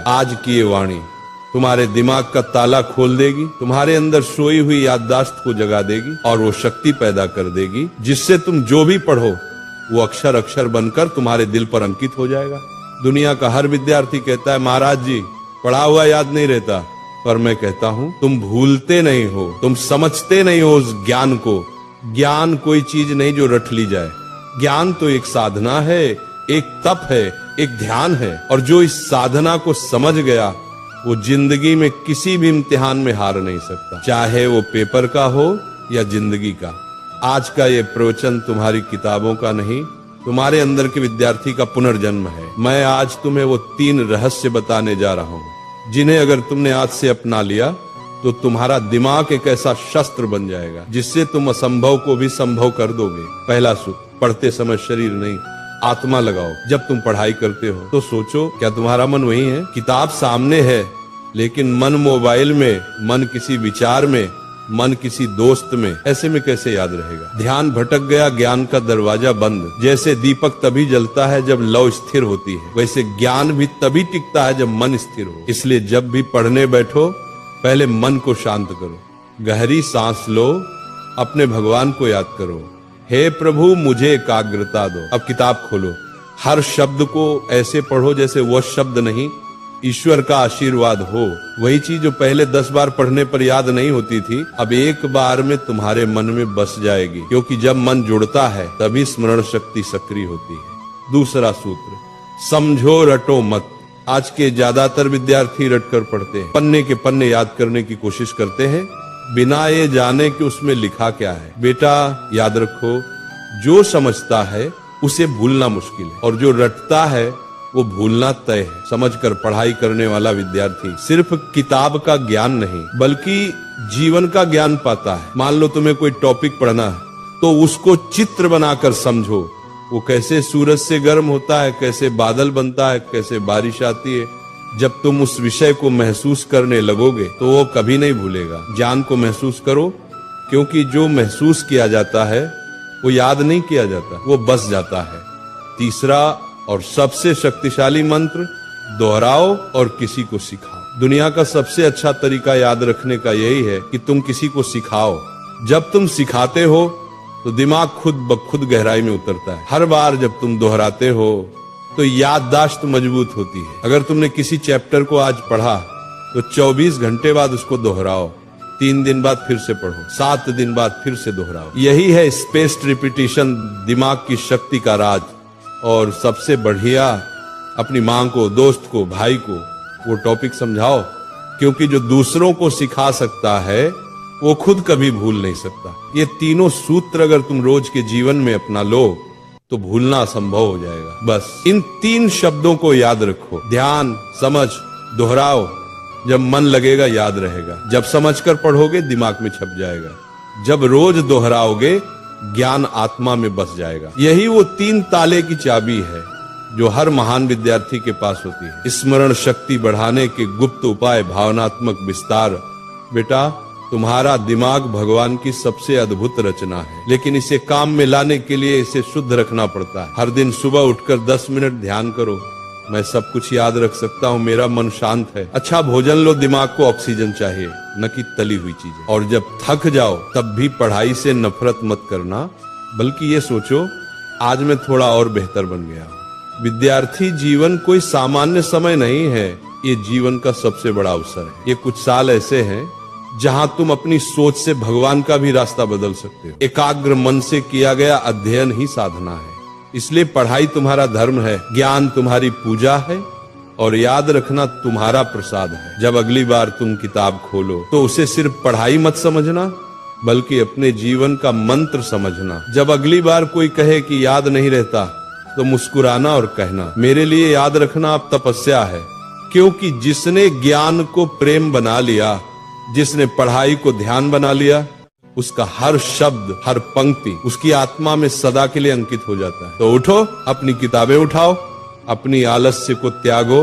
आज की ये वाणी तुम्हारे दिमाग का ताला खोल देगी, तुम्हारे अंदर सोई हुई याददाश्त को जगा देगी और वो शक्ति पैदा कर देगी जिससे तुम जो भी पढ़ो वो अक्षर अक्षर बनकर तुम्हारे दिल पर अंकित हो जाएगा। दुनिया का हर विद्यार्थी कहता है महाराज जी पढ़ा हुआ याद नहीं रहता, पर मैं कहता हूं तुम भूलते नहीं हो, तुम समझते नहीं हो उस ज्ञान को। ज्ञान कोई चीज नहीं जो रट ली जाए, ज्ञान तो एक साधना है, एक तप है, एक ध्यान है, और जो इस साधना को समझ गया वो जिंदगी में किसी भी इम्तिहान में हार नहीं सकता, चाहे वो पेपर का हो या जिंदगी का। आज का ये प्रवचन तुम्हारी किताबों का नहीं, तुम्हारे अंदर के विद्यार्थी का पुनर्जन्म है। मैं आज तुम्हें वो 3 रहस्य बताने जा रहा हूं जिन्हें अगर तुमने आज से अपना लिया तो तुम्हारा दिमाग एक ऐसा शस्त्र बन जाएगा जिससे तुम असंभव को भी संभव कर दोगे। पहला सूत्र, पढ़ते समय शरीर नहीं आत्मा लगाओ। जब तुम पढ़ाई करते हो तो सोचो क्या तुम्हारा मन वही है? किताब सामने है लेकिन मन मोबाइल में, मन किसी विचार में, मन किसी दोस्त में, ऐसे में कैसे याद रहेगा? ध्यान भटक गया, ज्ञान का दरवाजा बंद। जैसे दीपक तभी जलता है जब लौ स्थिर होती है, वैसे ज्ञान भी तभी टिकता है जब मन स्थिर हो। इसलिए जब भी पढ़ने बैठो पहले मन को शांत करो, गहरी सांस लो, अपने भगवान को याद करो, हे प्रभु मुझे एकाग्रता दो। अब किताब खोलो, हर शब्द को ऐसे पढ़ो जैसे वह शब्द नहीं ईश्वर का आशीर्वाद हो। वही चीज जो पहले 10 बार पढ़ने पर याद नहीं होती थी अब एक बार में तुम्हारे मन में बस जाएगी, क्योंकि जब मन जुड़ता है तभी स्मरण शक्ति सक्रिय होती है। दूसरा सूत्र, समझो रटो मत। आज के ज्यादातर विद्यार्थी रटकर पढ़ते हैं, पन्ने के पन्ने याद करने की कोशिश करते हैं बिना ये जाने कि उसमें लिखा क्या है। बेटा याद रखो, जो समझता है उसे भूलना मुश्किल है और जो रटता है वो भूलना तय है। समझकर पढ़ाई करने वाला विद्यार्थी सिर्फ किताब का ज्ञान नहीं बल्कि जीवन का ज्ञान पाता है। मान लो तुम्हें कोई टॉपिक पढ़ना है तो उसको चित्र बनाकर समझो, वो कैसे सूरज से गर्म होता है, कैसे बादल बनता है, कैसे बारिश आती है। जब तुम उस विषय को महसूस करने लगोगे तो वो कभी नहीं भूलेगा। ज्ञान को महसूस करो, क्योंकि जो महसूस किया जाता है वो याद नहीं किया जाता, वो बस जाता है। तीसरा और सबसे शक्तिशाली मंत्र, दोहराओ और किसी को सिखाओ। दुनिया का सबसे अच्छा तरीका याद रखने का यही है कि तुम किसी को सिखाओ। जब तुम सिखाते हो तो दिमाग खुद ब खुद गहराई में उतरता है। हर बार जब तुम दोहराते हो तो याददाश्त मजबूत होती है। अगर तुमने किसी चैप्टर को आज पढ़ा तो 24 घंटे बाद उसको दोहराओ, 3 दिन बाद फिर से पढ़ो, 7 दिन बाद फिर से दोहराओ। यही है स्पेस्ड रिपीटिशन, दिमाग की शक्ति का राज। और सबसे बढ़िया, अपनी माँ को, दोस्त को, भाई को वो टॉपिक समझाओ, क्योंकि जो दूसरों को सिखा सकता है वो खुद कभी भूल नहीं सकता। ये तीनों सूत्र अगर तुम रोज के जीवन में अपना लो तो भूलना असंभव हो जाएगा। बस इन 3 शब्दों को याद रखो, ध्यान, समझ, दोहराओ। जब मन लगेगा याद रहेगा, जब समझकर पढ़ोगे दिमाग में छप जाएगा, जब रोज दोहराओगे ज्ञान आत्मा में बस जाएगा। यही वो 3 ताले की चाबी है जो हर महान विद्यार्थी के पास होती है। स्मरण शक्ति बढ़ाने के गुप्त उपाय, भावनात्मक विस्तार। बेटा तुम्हारा दिमाग भगवान की सबसे अद्भुत रचना है, लेकिन इसे काम में लाने के लिए इसे शुद्ध रखना पड़ता है। हर दिन सुबह उठकर 10 मिनट ध्यान करो, मैं सब कुछ याद रख सकता हूँ, मेरा मन शांत है। अच्छा भोजन लो, दिमाग को ऑक्सीजन चाहिए, न कि तली हुई चीजें। और जब थक जाओ तब भी पढ़ाई से नफरत मत करना, बल्कि ये सोचो आज मैं थोड़ा और बेहतर बन गया। विद्यार्थी जीवन कोई सामान्य समय नहीं है, ये जीवन का सबसे बड़ा अवसर है। ये कुछ साल ऐसे हैं जहां तुम अपनी सोच से भगवान का भी रास्ता बदल सकते हो। एकाग्र मन से किया गया अध्ययन ही साधना है। इसलिए पढ़ाई तुम्हारा धर्म है, ज्ञान तुम्हारी पूजा है और याद रखना तुम्हारा प्रसाद है। जब अगली बार तुम किताब खोलो तो उसे सिर्फ पढ़ाई मत समझना, बल्कि अपने जीवन का मंत्र समझना। जब अगली बार कोई कहे कि याद नहीं रहता तो मुस्कुराना और कहना, मेरे लिए याद रखना अब तपस्या है। क्योंकि जिसने ज्ञान को प्रेम बना लिया, जिसने पढ़ाई को ध्यान बना लिया, उसका हर शब्द, हर पंक्ति उसकी आत्मा में सदा के लिए अंकित हो जाता है। तो उठो, अपनी किताबें उठाओ, अपनी आलस्य को त्यागो